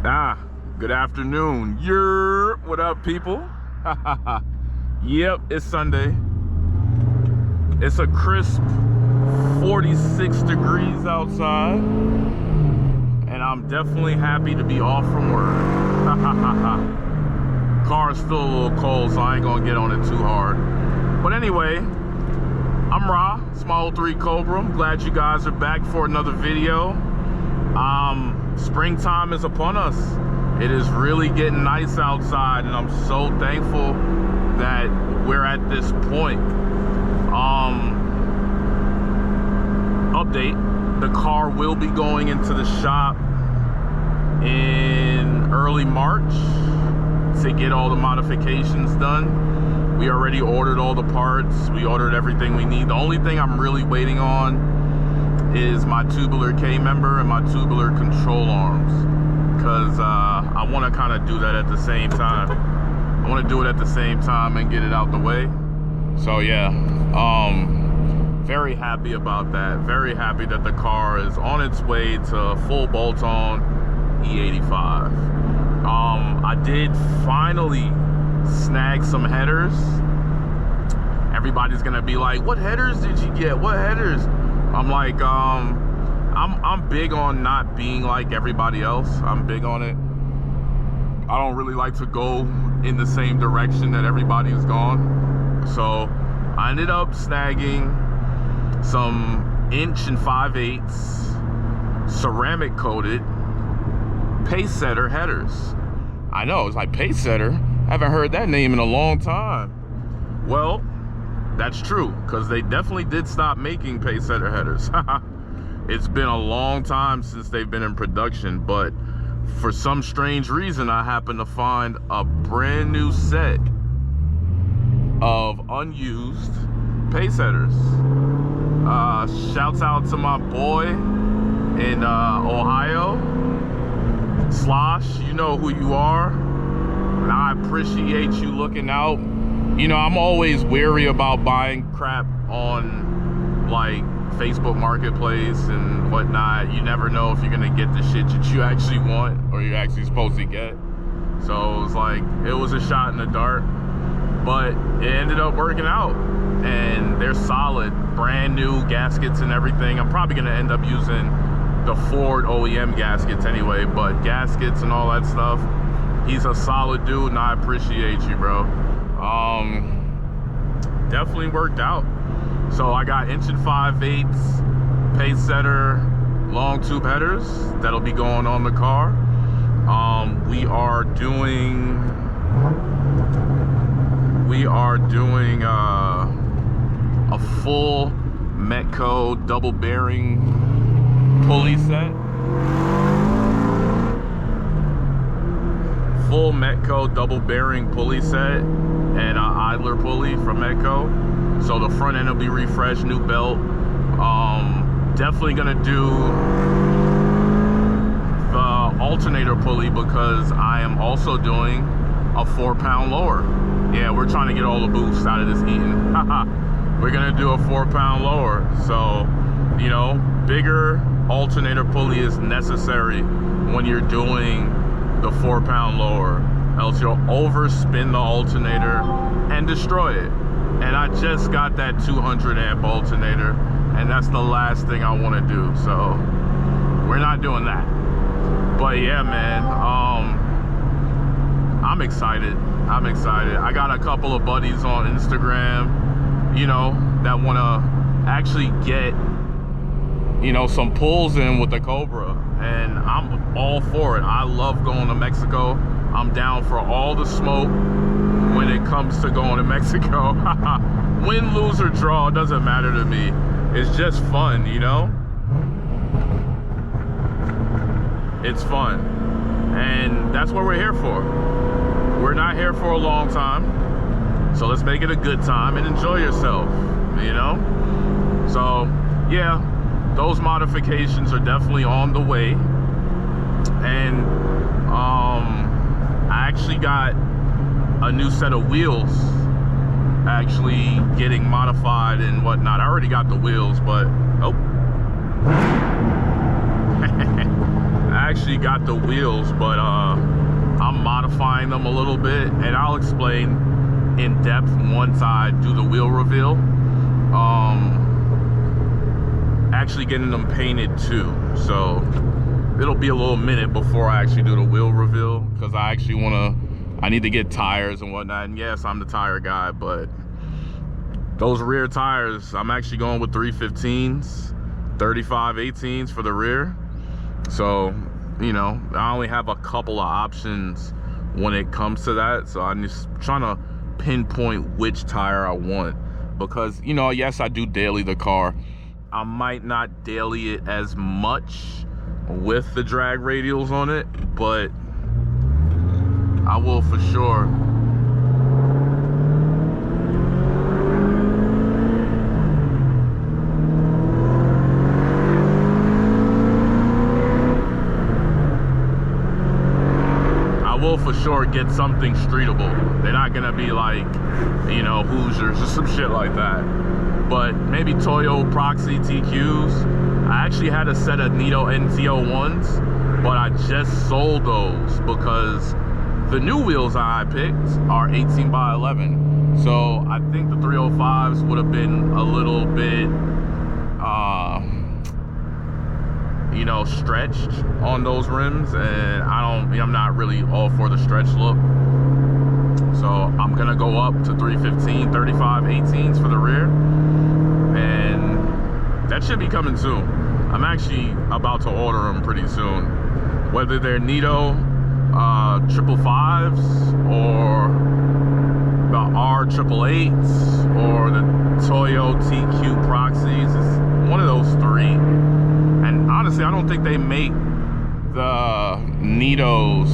Good afternoon. What up, people? Yep, it's Sunday. It's a crisp 46 degrees outside, and I'm definitely happy to be off from work. Car's still a little cold, so I ain't gonna get on it too hard. But anyway, I'm Ra, Small 3 Cobra. I'm glad you guys are back for another video. Springtime is upon us. It is really getting nice outside, and I'm so thankful that we're at this point. Update, the car will be going into the shop in early March to get all the modifications done. We already ordered all the parts. We ordered everything we need. The only thing I'm really waiting on is my tubular K-member and my tubular control arms, because I want to kind of do that at the same time. I want to do it at the same time and get it out the way. So yeah, very happy about that. Very happy that the car is on its way to full bolt-on E85. I did finally snag some headers. Everybody's gonna be like, what headers did you get? What headers? I'm like, I'm big on not being like everybody else. I'm big on it. I don't really like to go in the same direction that everybody's gone. So I ended up snagging some 1 5/8" ceramic coated pacesetter headers. I know, it's like pacesetter. I haven't heard that name in a long time. Well, that's true, because they definitely did stop making pacesetter headers. It's been a long time since they've been in production, but for some strange reason, I happened to find a brand new set of unused pacesetters. Shouts out to my boy in Ohio. Slosh, you know who you are, and I appreciate you looking out. You know, I'm always wary about buying crap on like Facebook Marketplace and whatnot. You never know if you're gonna get the shit that you actually want or you're actually supposed to get. So it was like, it was a shot in the dark, but it ended up working out, and they're solid, brand new gaskets and everything. I'm probably gonna end up using the Ford OEM gaskets anyway, but gaskets and all that stuff, he's a solid dude, and I appreciate you, bro. Definitely worked out. So I got 1 5/8" pacesetter long tube headers that'll be going on the car. We are doing a full Metco double bearing pulley set. Full Metco double bearing pulley set and idler pulley from Metco. So the front end will be refreshed, new belt. Definitely gonna do the alternator pulley, because I am also doing a 4-pound lower. Yeah, we're trying to get all the boost out of this Eaton. We're gonna do a 4-pound lower. So, you know, bigger alternator pulley is necessary when you're doing the 4-pound lower, else you'll overspin the alternator and destroy it. And I just got that 200 amp alternator, and that's the last thing I want to do, so we're not doing that. But yeah, man, I'm excited. I got a couple of buddies on Instagram, you know, that want to actually get, you know, some pulls in with the Cobra, and I'm all for it. I love going to Mexico. I'm down for all the smoke when it comes to going to Mexico. Win, lose, or draw, it doesn't matter to me. It's just fun, you know? It's fun. And that's what we're here for. We're not here for a long time. So let's make it a good time and enjoy yourself, you know? So, yeah, those modifications are definitely on the way. And I actually got a new set of wheels actually getting modified and whatnot. I already got the wheels, but I actually got the wheels, but I'm modifying them a little bit, and I'll explain in depth once I do the wheel reveal. Actually getting them painted too, so it'll be a little minute before I actually do the wheel reveal, because I actually I need to get tires and whatnot. And yes, I'm the tire guy, but those rear tires, I'm actually going with 315s, 35/18s for the rear. So, you know, I only have a couple of options when it comes to that. So I'm just trying to pinpoint which tire I want, because, you know, yes, I do daily the car. I might not daily it as much with the drag radials on it, but I will for sure. For sure get something streetable. They're not gonna be like, you know, Hoosiers or some shit like that, but maybe Toyo Proxy TQs. I actually had a set of Nito NT01s, but I just sold those because the new wheels I picked are 18/11. So I think the 305s would have been a little bit you know, stretched on those rims, and I'm not really all for the stretch look. So I'm gonna go up to 315 35/18s for the rear, and that should be coming soon. I'm actually about to order them pretty soon, whether they're Nito 555s or the R888s or the Toyo TQ Proxies. It's one of those three. And honestly, I don't think they make the Nitos,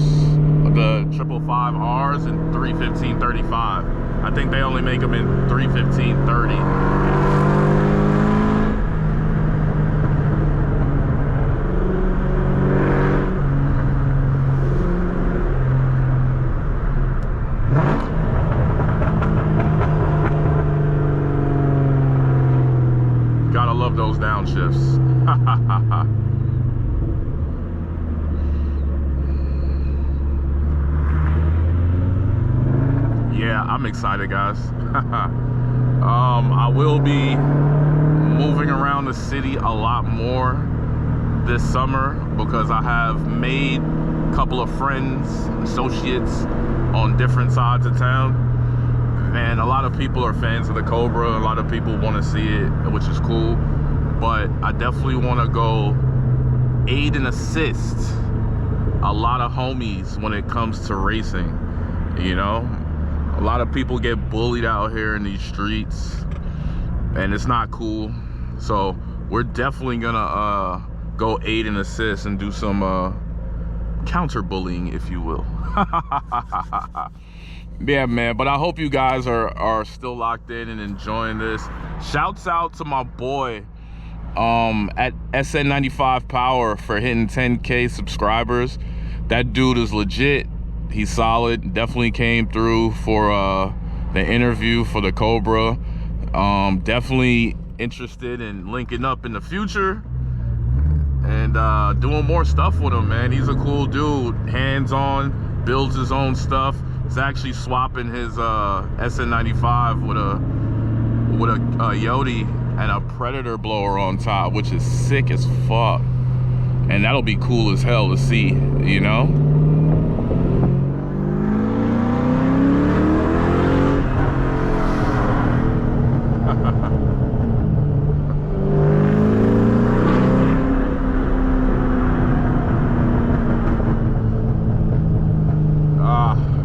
the 555Rs in 315/35. I think they only make them in 315/30. Gotta love those downshifts. Yeah, I'm excited, guys. I will be moving around the city a lot more this summer because I have made a couple of friends, associates on different sides of town, and a lot of people are fans of the Cobra. A lot of people want to see it, which is cool. But I definitely want to go aid and assist a lot of homies when it comes to racing. You know, a lot of people get bullied out here in these streets, and it's not cool. So we're definitely gonna go aid and assist and do some counter bullying, if you will. Yeah, man, but I hope you guys are still locked in and enjoying this. Shouts out to my boy at SN95 Power for hitting 10K subscribers. That dude is legit. He's solid. Definitely came through for the interview for the Cobra. Definitely interested in linking up in the future and doing more stuff with him, man. He's a cool dude, hands-on, builds his own stuff. He's actually swapping his SN95 with a Yodi and a Predator blower on top, which is sick as fuck. And that'll be cool as hell to see, you know?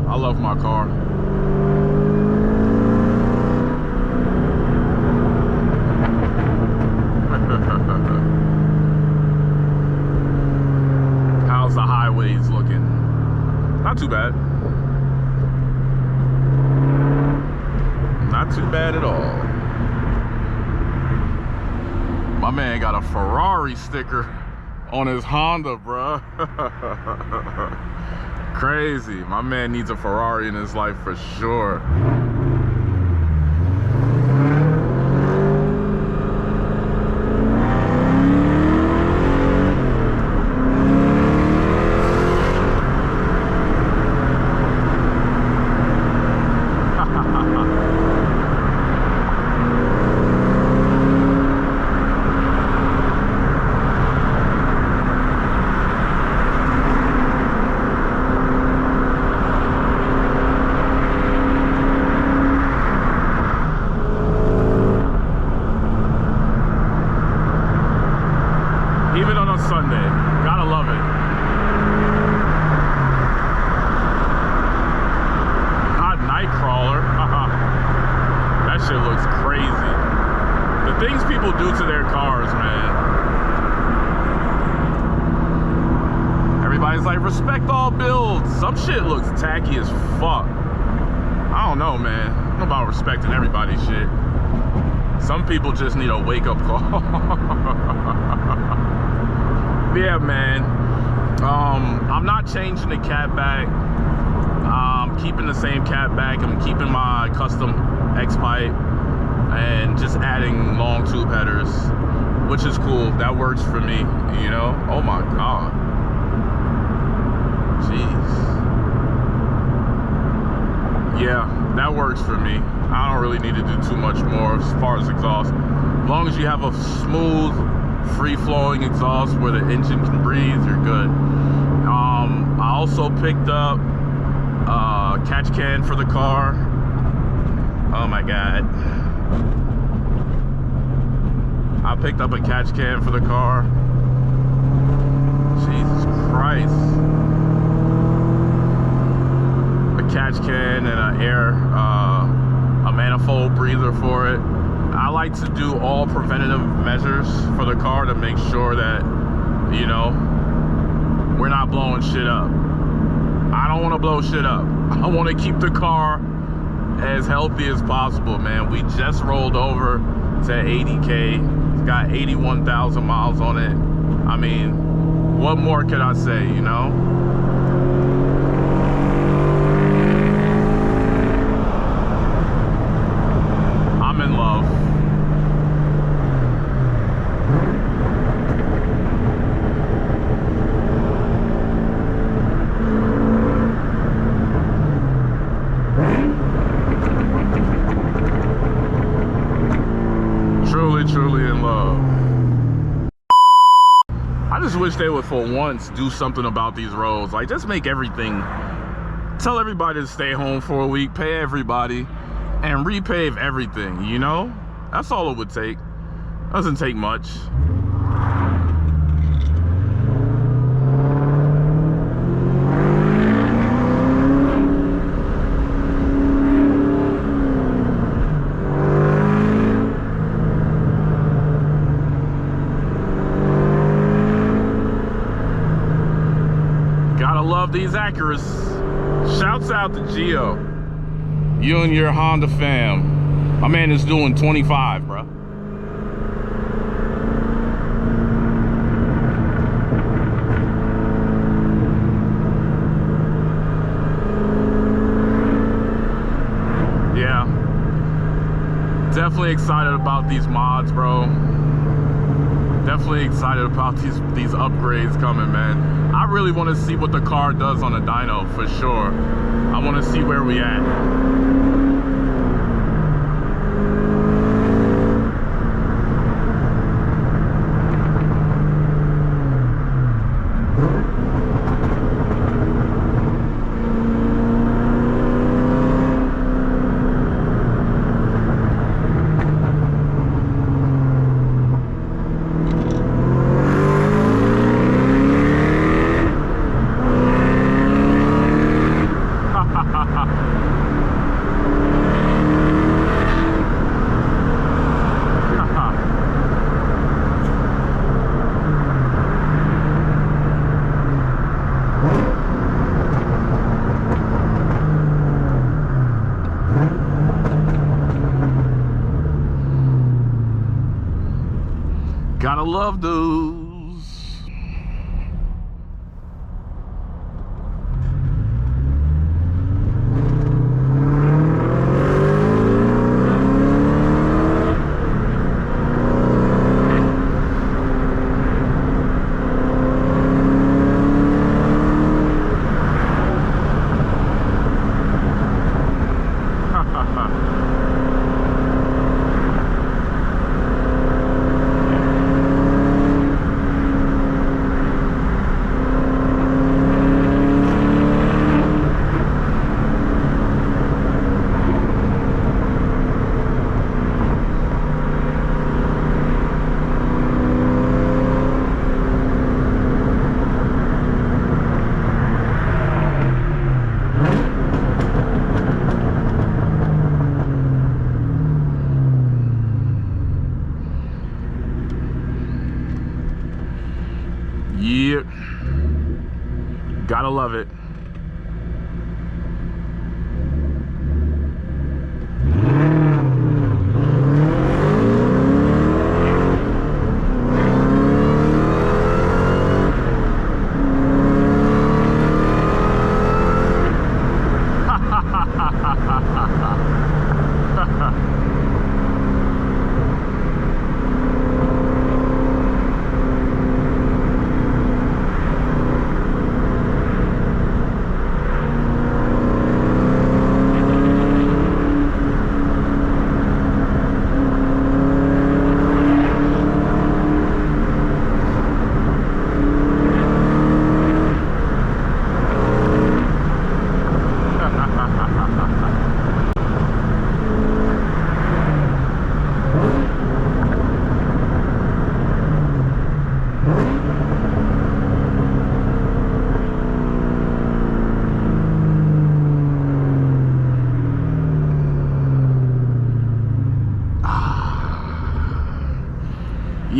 I love my car. How's the highways looking? Not too bad. Not too bad at all. My man got a Ferrari sticker on his Honda, bruh. Crazy. My man needs a Ferrari in his life for sure. oiled. Some shit looks tacky as fuck. I don't know, man. I don't know about respecting everybody's shit. Some people just need a wake-up call. Yeah, man. I'm not changing the cat back. I'm keeping the same cat back. I'm keeping my custom X pipe and just adding long tube headers, which is cool. That works for me, you know? Oh my God. Jeez. Yeah, that works for me. I don't really need to do too much more as far as exhaust. As long as you have a smooth, free-flowing exhaust where the engine can breathe, you're good. I also picked up a catch can for the car. Oh my God. I picked up a catch can for the car. Jesus Christ. A catch can and a manifold breather for it. I like to do all preventative measures for the car to make sure that, you know, we're not blowing shit up. I don't want to blow shit up. I want to keep the car as healthy as possible, man. We just rolled over to 80K. It's got 81,000 miles on it. I mean, what more could I say, you know? I'm in love. Truly in love. I just wish they would for once do something about these roads. Like, just make everything, tell everybody to stay home for a week, pay everybody, and repave everything, you know? That's all it would take. Doesn't take much. Gotta love these Acuras. Shouts out to Gio. You and your Honda fam. My man is doing 25, bro. Yeah. Definitely excited about these mods, bro. Definitely excited about these upgrades coming, man. I really want to see what the car does on a dyno for sure. I want to see where we at. Gotta love those. Yeah, gotta love it.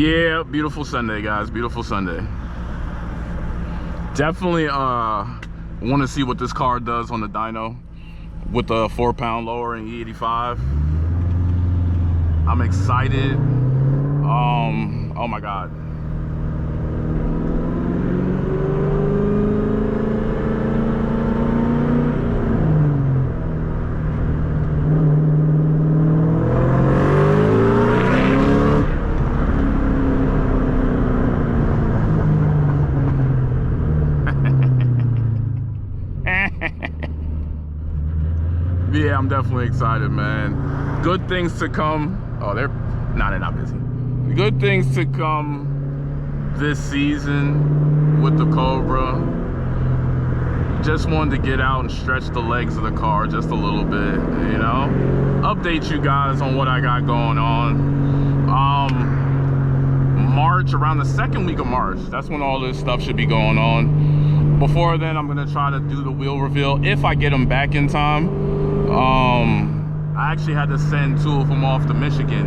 Yeah, beautiful Sunday, guys. Beautiful Sunday. Definitely want to see what this car does on the dyno with the 4-pound lower in E85. I'm excited. Oh my God. Yeah, I'm definitely excited, man. Good things to come. Oh, they're not busy. Good things to come this season with the Cobra. Just wanted to get out and stretch the legs of the car just a little bit, you know? Update you guys on what I got going on. March, around the second week of March, that's when all this stuff should be going on. Before then, I'm gonna try to do the wheel reveal if I get them back in time. I actually had to send two of them off to Michigan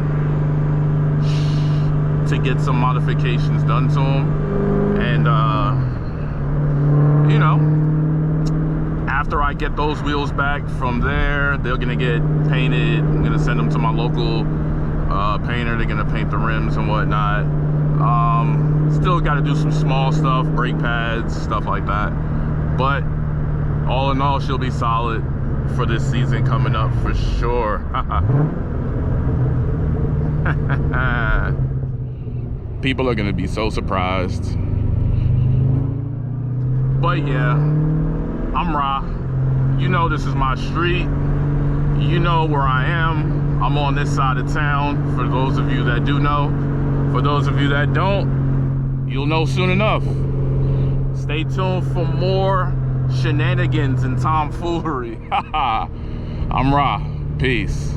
to get some modifications done to them. And, you know, after I get those wheels back from there, they're gonna get painted. I'm gonna send them to my local painter. They're gonna paint the rims and whatnot. Still got to do some small stuff, brake pads, stuff like that. But all in all, she'll be solid for this season coming up for sure. People are gonna be so surprised. But yeah, I'm Ra. You know this is my street. You know where I am. I'm on this side of town, for those of you that do know. For those of you that don't, you'll know soon enough. Stay tuned for more shenanigans and tomfoolery. I'm Ra. Peace.